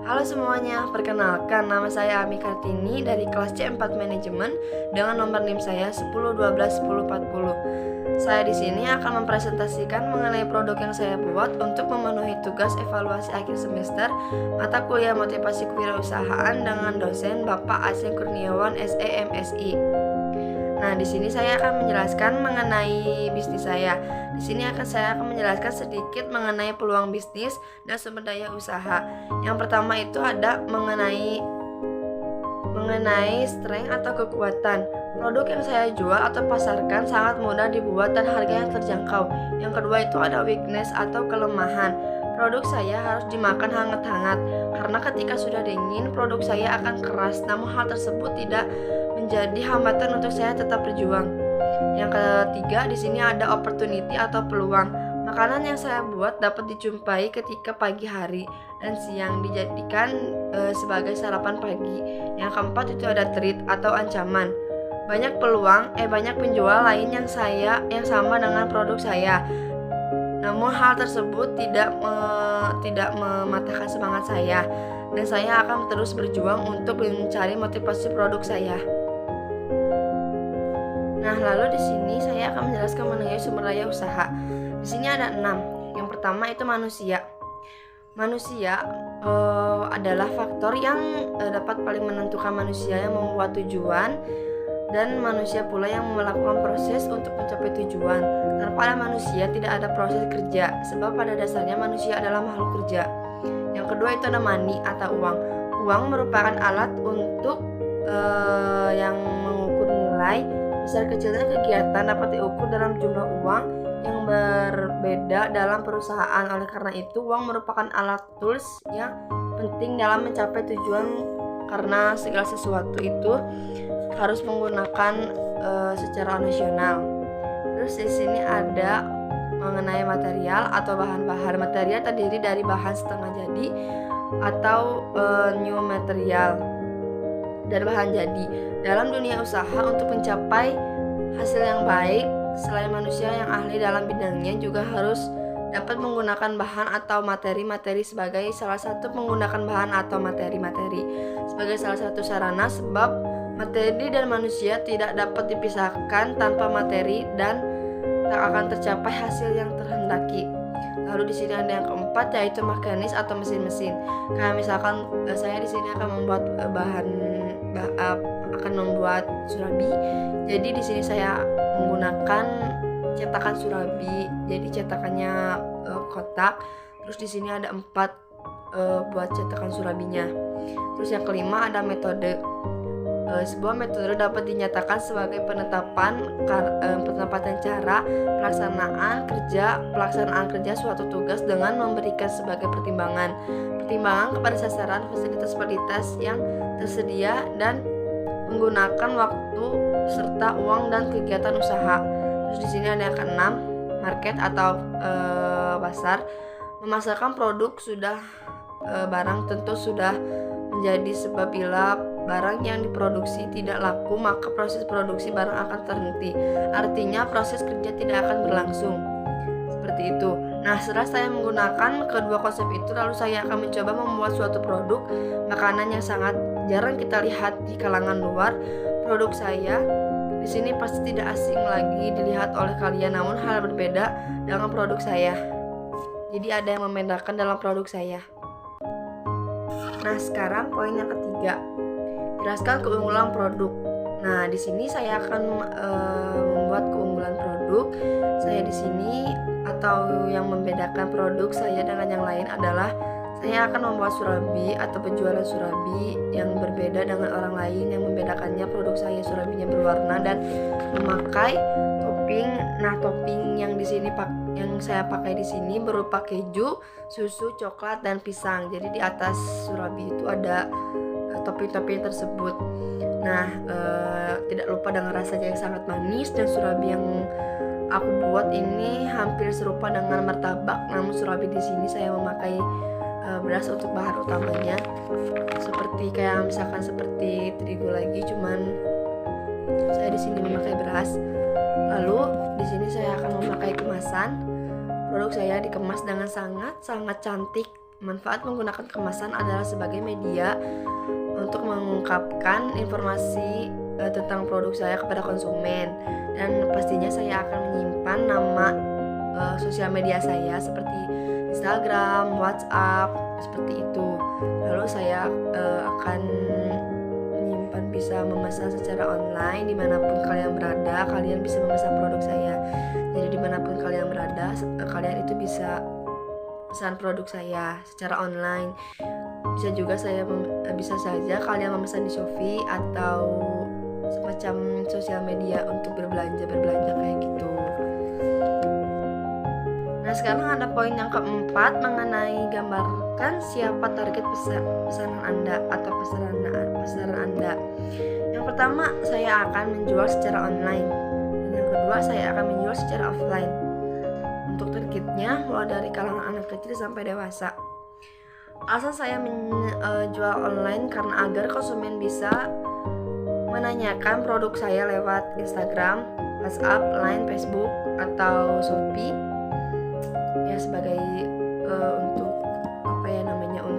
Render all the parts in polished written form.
Halo semuanya, perkenalkan nama saya Ami Kartini dari kelas C4 Manajemen dengan nomor NIM saya 10121040. Saya di sini akan mempresentasikan mengenai produk yang saya buat untuk memenuhi tugas evaluasi akhir semester mata kuliah motivasi kewirausahaan dengan dosen Bapak Aseng Kurniawan SE MSI. Nah, di sini saya akan menjelaskan mengenai bisnis saya. Di sini saya akan menjelaskan sedikit mengenai peluang bisnis dan sumber daya usaha. Yang pertama itu ada mengenai strength atau kekuatan. Produk yang saya jual atau pasarkan sangat mudah dibuat dan harga yang terjangkau. Yang kedua itu ada weakness atau kelemahan. Produk saya harus dimakan hangat-hangat karena ketika sudah dingin produk saya akan keras. Namun hal tersebut tidak menjadi hambatan untuk saya tetap berjuang. Yang ketiga di sini ada opportunity atau peluang. Makanan yang saya buat dapat dijumpai ketika pagi hari dan siang dijadikan sebagai sarapan pagi. Yang keempat itu ada threat atau ancaman. Banyak penjual lain yang sama dengan produk saya. Namun hal tersebut tidak mematahkan semangat saya dan saya akan terus berjuang untuk mencari motivasi produk saya. Nah, lalu di sini saya akan menjelaskan mengenai sumber daya usaha. Di sini ada 6. Yang pertama itu manusia. Manusia adalah faktor yang dapat paling menentukan manusia yang membuat tujuan dan manusia pula yang melakukan proses untuk mencapai tujuan. Tanpa ada manusia tidak ada proses kerja, sebab pada dasarnya manusia adalah makhluk kerja. Yang kedua itu ada money atau uang. Uang merupakan alat untuk yang mengukur nilai. Besar kecilnya kegiatan dapat diukur dalam jumlah uang yang berbeda dalam perusahaan. Oleh karena itu, uang merupakan alat tools yang penting dalam mencapai tujuan karena segala sesuatu itu harus menggunakan secara nasional. Terus di sini ada mengenai material atau bahan-bahan. Material terdiri dari bahan setengah jadi atau new material dan bahan jadi. Dalam dunia usaha untuk mencapai hasil yang baik, selain manusia yang ahli dalam bidangnya juga harus dapat menggunakan bahan atau materi-materi sebagai salah satu sebagai salah satu sarana, sebab materi dan manusia tidak dapat dipisahkan. Tanpa materi dan tak akan tercapai hasil yang terhendaki. Lalu di sini ada yang keempat yaitu mekanis atau mesin-mesin. Kayak misalkan saya di sini akan membuat membuat surabi. Jadi di sini saya menggunakan cetakan surabi. Jadi cetakannya kotak. Terus di sini ada 4 buat cetakan surabinya. Terus yang kelima ada metode. Sebuah metode dapat dinyatakan sebagai penetapan cara pelaksanaan kerja suatu tugas dengan memberikan sebagai pertimbangan kepada sasaran, fasilitas yang tersedia dan menggunakan waktu serta uang dan kegiatan usaha. Terus di sini ada yang keenam, market atau pasar. Memasarkan produk barang tentu sudah menjadi sebab bila barang yang diproduksi tidak laku, maka proses produksi barang akan terhenti. Artinya proses kerja tidak akan berlangsung. Seperti itu. Nah, setelah saya menggunakan kedua konsep itu, lalu saya akan mencoba membuat suatu produk makanan yang sangat jarang kita lihat di kalangan luar. Produk saya di sini pasti tidak asing lagi dilihat oleh kalian, namun hal berbeda dengan produk saya. Jadi ada yang membedakan dalam produk saya. Nah, sekarang poin yang ketiga. Jelaskan keunggulan produk. Nah, di sini saya akan membuat keunggulan produk saya di sini, atau yang membedakan produk saya dengan yang lain adalah saya akan membuat surabi atau penjualan surabi yang berbeda dengan orang lain. Yang membedakannya produk saya surabinya berwarna dan memakai topping. Nah, topping yang di sini yang saya pakai di sini berupa keju, susu, coklat dan pisang. Jadi di atas surabi itu ada topping-topping tersebut. Nah, tidak lupa dengan rasanya yang sangat manis, dan surabi yang aku buat ini hampir serupa dengan martabak. Namun surabi di sini saya memakai beras untuk bahan utamanya, seperti terigu lagi, cuman saya di sini memakai beras. Lalu di sini saya akan memakai kemasan. Produk saya dikemas dengan sangat cantik, Manfaat menggunakan kemasan adalah sebagai media untuk mengungkapkan informasi tentang produk saya kepada konsumen, dan pastinya saya akan menyimpan nama sosial media saya seperti Instagram, WhatsApp, seperti itu. Lalu saya akan menyimpan, bisa memesan secara online dimanapun kalian berada. Kalian bisa memesan produk saya, jadi dimanapun kalian berada, kalian itu bisa pesan produk saya secara online. Bisa saja kalian memesan di Shopee atau semacam sosial media untuk berbelanja kayak gitu. Nah, sekarang ada poin yang keempat mengenai gambarkan siapa target pesanan Anda atau pasaran Anda. Yang pertama, saya akan menjual secara online, dan yang kedua, saya akan menjual secara offline. Untuk targetnya mulai dari kalangan anak kecil sampai dewasa. Alasan saya menjual online karena agar konsumen bisa menanyakan produk saya lewat Instagram, WhatsApp, Line, Facebook, atau Shopee. Ya, sebagai untuk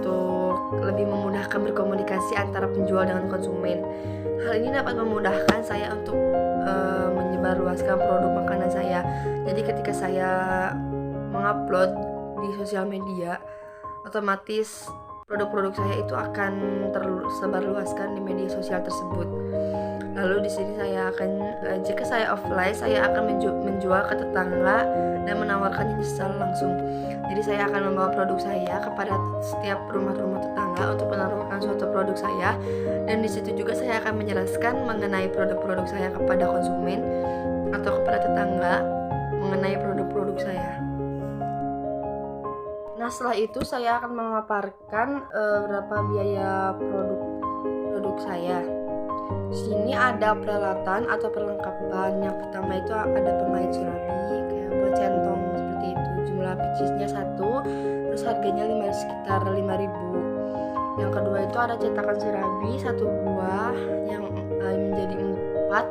untuk lebih memudahkan berkomunikasi antara penjual dengan konsumen. Hal ini dapat memudahkan saya untuk menyebarluaskan produk makanan saya. Jadi ketika saya mengupload di sosial media, otomatis produk-produk saya itu akan tersebarluaskan di media sosial tersebut. Lalu di sini saya akan, jika saya offline, saya akan menjual ke tetangga dan menawarkannya secara langsung. Jadi saya akan membawa produk saya kepada setiap rumah-rumah tetangga untuk menawarkan suatu produk saya, dan di situ juga saya akan menjelaskan mengenai produk-produk saya kepada konsumen atau kepada tetangga mengenai produk-produk saya. Nah, setelah itu saya akan memaparkan berapa biaya produk saya. Di sini ada peralatan atau perlengkapan. Yang pertama itu ada pemait surabi, kayak buat centong seperti itu. Jumlah picisnya 1, terus harganya sekitar 5.000. Yang kedua itu ada cetakan surabi 1 buah yang menjadi 4,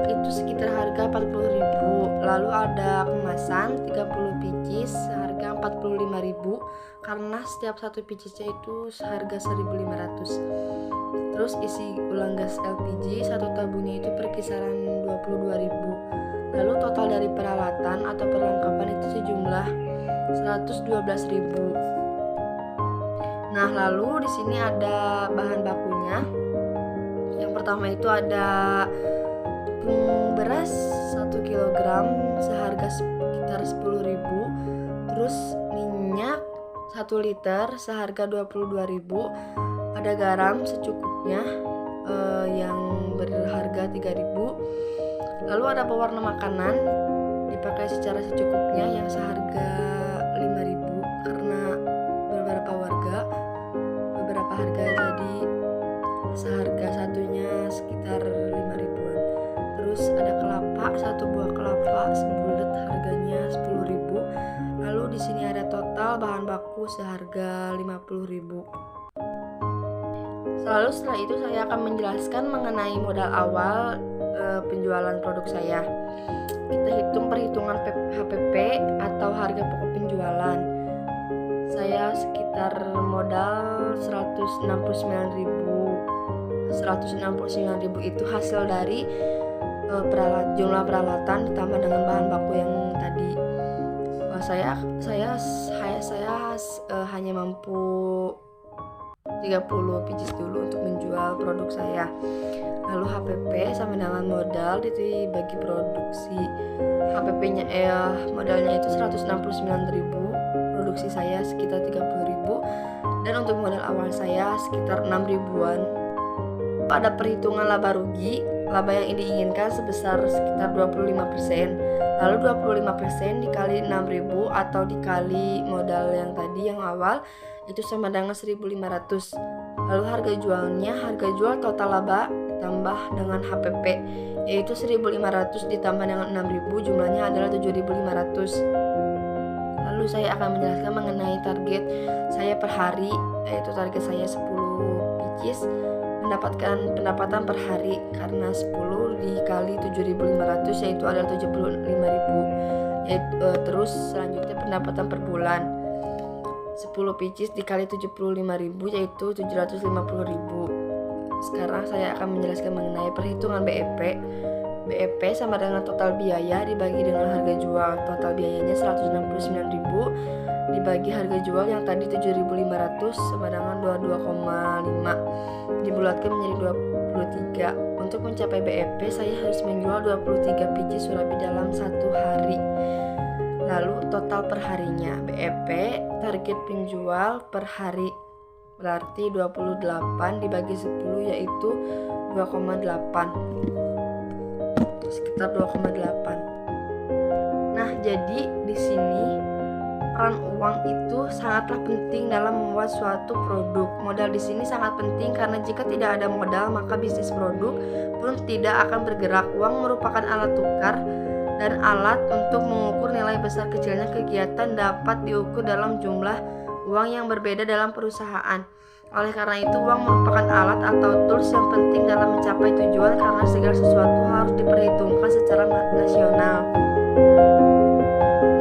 itu sekitar harga 40.000. Lalu ada kemasan 30 picis seharga 45.000, karena setiap satu picisnya itu seharga 1.500. Terus isi ulang gas LPG 1 tabungnya itu perkisaran 22.000. Lalu total dari peralatan atau perlengkapan itu sejumlah 112.000. Nah, lalu di sini ada bahan bakunya. Yang pertama itu ada tepung beras 1 kg seharga sekitar 10.000. Terus minyak 1 liter seharga 22.000. Ada garam secukupnya yang berharga 3.000. Lalu ada pewarna makanan dipakai secara secukupnya yang seharga 5.000, karena beberapa harga jadi seharga satunya sekitar 5.000-an. Terus ada kelapa, 1 buah kelapa sebulet harganya 10.000. Lalu di sini ada total bahan baku seharga 50.000. Lalu setelah itu saya akan menjelaskan mengenai modal awal penjualan produk saya. Kita hitung perhitungan HPP atau harga pokok penjualan. Saya sekitar modal 169.000. 169.000 itu hasil dari jumlah peralatan ditambah dengan bahan baku yang tadi. Saya hanya mampu 30 picis dulu untuk menjual produk saya. Lalu HPP sama dengan modal dibagi produksi. HPP-nya modalnya itu 169.000, produksi saya sekitar 30.000, dan untuk modal awal saya sekitar 6.000-an. Pada perhitungan laba rugi, laba yang diinginkan sebesar sekitar 25%. Lalu 25% dikali 6.000 atau dikali modal yang tadi yang awal itu sama dengan 1.500. Lalu harga jual total laba ditambah dengan HPP, yaitu 1.500 ditambah dengan 6.000, jumlahnya adalah 7.500. Lalu saya akan menjelaskan mengenai target saya per hari, yaitu target saya 10 picis mendapatkan pendapatan per hari, karena 10 dikali 7.500 yaitu adalah 75.000. Terus selanjutnya pendapatan per bulan. 10 pieces dikali 75.000 yaitu 750.000. Sekarang saya akan menjelaskan mengenai perhitungan BEP. BEP sama dengan total biaya dibagi dengan harga jual. Total biayanya 169.000 dibagi harga jual yang tadi 7.500 sama dengan 22,5 dibulatkan menjadi 23. Untuk mencapai BEP saya harus menjual 23 biji surabi dalam satu hari. Lalu total perharinya BEP target penjual per hari berarti 28 dibagi 10 yaitu 2,8, sekitar 2,8. Nah, jadi di sini peran uang itu sangatlah penting dalam membuat suatu produk. Modal di sini sangat penting karena jika tidak ada modal maka bisnis produk pun tidak akan bergerak. Uang merupakan alat tukar dan alat untuk mengukur nilai besar kecilnya kegiatan dapat diukur dalam jumlah uang yang berbeda dalam perusahaan. Oleh karena itu, uang merupakan alat atau tools yang penting dalam mencapai tujuan karena segala sesuatu harus diperhitungkan secara nasional.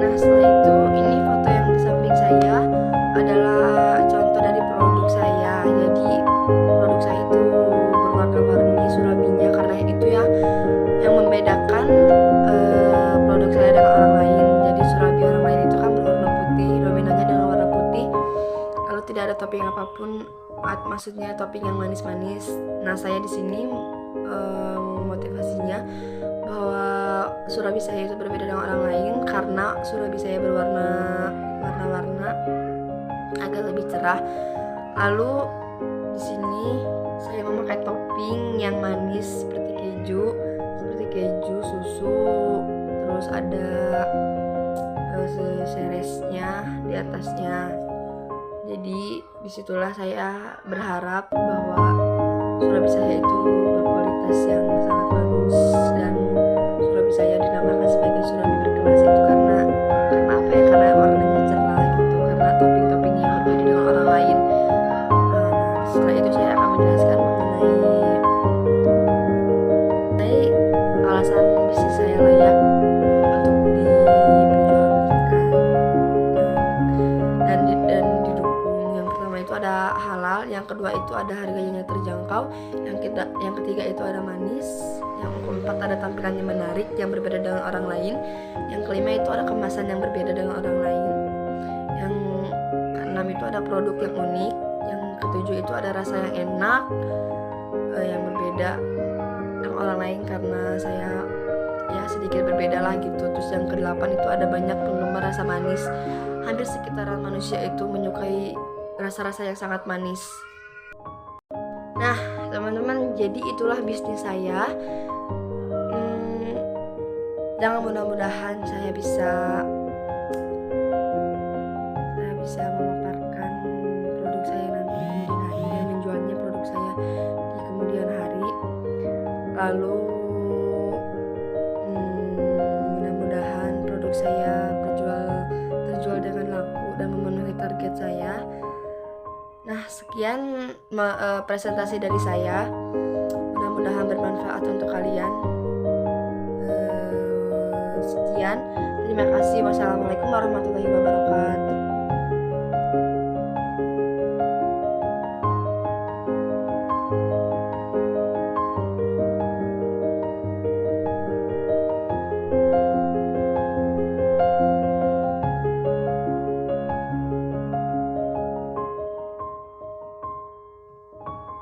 Nah, setelah itu, ini foto yang di samping saya adalah contoh dari produk saya. Jadi, produk saya itu berwarna-warni surabinya karena itu ya yang membedakan produk saya dengan orang lain. Jadi surabi orang lain itu kan berwarna putih, dominannya dengan warna putih, lalu tidak ada topping apapun, maksudnya topping yang manis-manis. Nah, saya di sini motivasinya bahwa surabi saya itu berbeda dengan orang lain karena surabi saya warna-warna agak lebih cerah. Lalu di sini saya memakai topping yang manis seperti keju, susu, terus ada seresnya di atasnya. Jadi disitulah saya berharap bahwa surabi saya itu berkualitas yang sangat bagus dan surabi saya dinamakan sebagai surabi berkelas itu karena apa ya? Karena warnanya cerah gitu, karena topping-toppingnya yang berbeda dengan orang lain. Setelah itu saya akan menjelaskan mengenai alasan bisnis saya layak untuk diperjualbelikan dan didukung. Yang pertama itu ada halal, yang kedua itu ada harganya terjangkau, yang ketiga itu ada manis, yang keempat ada tampilannya menarik yang berbeda dengan orang lain, yang kelima itu ada kemasan yang berbeda dengan orang lain, yang keenam itu ada produk yang unik, yang ketujuh itu ada rasa yang enak yang berbeda dengan orang lain karena saya ya sedikit berbeda lah gitu. Terus yang kedelapan itu ada banyak penggemar rasa manis. Hampir sekitaran manusia itu menyukai rasa-rasa yang sangat manis. Nah, teman-teman, jadi itulah bisnis saya. Jangan mudah-mudahan saya bisa memaparkan produk saya nanti di kemudian hari dan menjualnya produk saya di kemudian hari. Lalu mudah-mudahan produk saya terjual dengan laku dan memenuhi target saya. Nah, sekian presentasi dari saya. Mudah-mudahan bermanfaat untuk kalian. Sekian, terima kasih. Wassalamualaikum warahmatullahi wabarakatuh.